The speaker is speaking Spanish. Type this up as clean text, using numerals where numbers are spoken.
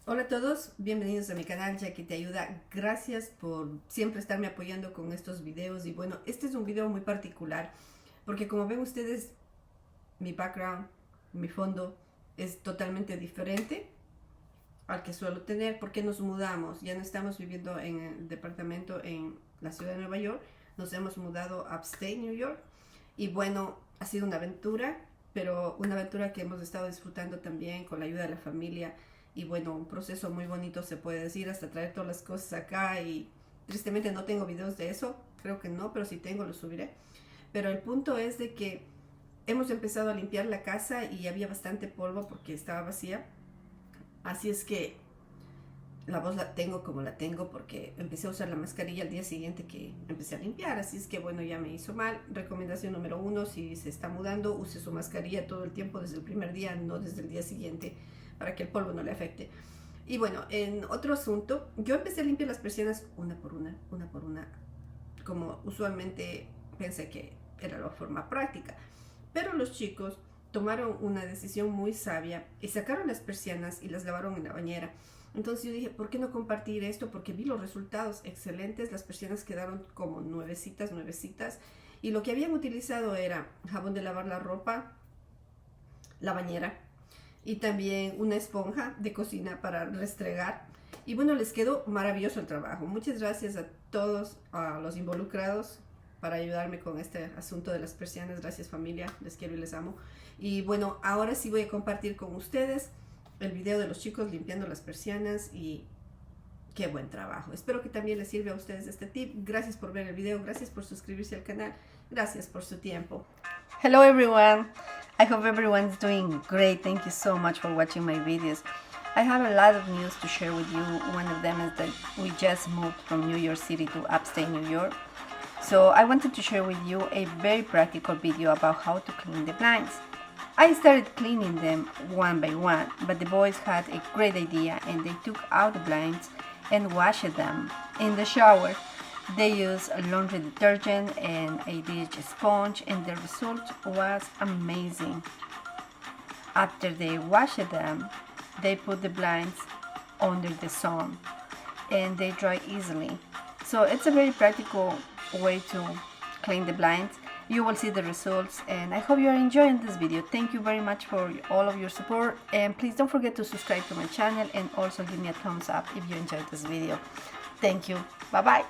Hola a todos, bienvenidos a mi canal Jackie Te Ayuda. Gracias por siempre estarme apoyando con estos videos. Y bueno, este es un video muy particular porque como ven ustedes, mi background, mi fondo es totalmente diferente al que suelo tener porque nos mudamos. Ya no estamos viviendo en el departamento en la ciudad de Nueva York, nos hemos mudado a Upstate New York. Y bueno, ha sido una aventura, pero una aventura que hemos estado disfrutando también con la ayuda de la familia. Y bueno, un proceso muy bonito se puede decir, hasta traer todas las cosas acá. Y tristemente no tengo videos de eso, creo que no, pero si tengo los subiré. Pero el punto es de que hemos empezado a limpiar la casa y había bastante polvo porque estaba vacía. Así es que la voz la tengo como la tengo porque empecé a usar la mascarilla al día siguiente que empecé a limpiar. Así es que bueno, ya me hizo mal. Recomendación número 1, si se está mudando, use su mascarilla todo el tiempo desde el primer día, no desde el día siguiente, para que el polvo no le afecte. Y bueno, en otro asunto, yo empecé a limpiar las persianas una por una, como usualmente pensé que era la forma práctica. Pero los chicos tomaron una decisión muy sabia y sacaron las persianas y las lavaron en la bañera. Entonces yo dije, ¿por qué no compartir esto? Porque vi los resultados excelentes, las persianas quedaron como nuevecitas. Y lo que habían utilizado era jabón de lavar la ropa, la bañera y también una esponja de cocina para restregar. Y bueno, les quedó maravilloso el trabajo. Muchas gracias a todos a los involucrados para ayudarme con este asunto de las persianas. Gracias familia, les quiero y les amo. Y bueno, ahora sí voy a compartir con ustedes el video de los chicos limpiando las persianas y qué buen trabajo. Espero que también les sirva a ustedes este tip. Gracias por ver el video, gracias por suscribirse al canal, gracias por su tiempo. Hello everyone, I hope everyone's doing great. Thank you so much for watching my videos. I have a lot of news to share with you. One of them is that we just moved from New York City to upstate New York. So I wanted to share with you a very practical video about how to clean the blinds. I started cleaning them one by one, but the boys had a great idea and they took out the blinds and washed them in the shower. They used laundry detergent and a dish sponge and the result was amazing. After they washed them, they put the blinds under the sun and they dry easily. So it's a very practical way to clean the blinds. You will see the results and I hope you are enjoying this video. Thank you very much for all of your support and please don't forget to subscribe to my channel and also give me a thumbs up if you enjoyed this video. Thank you. Bye bye.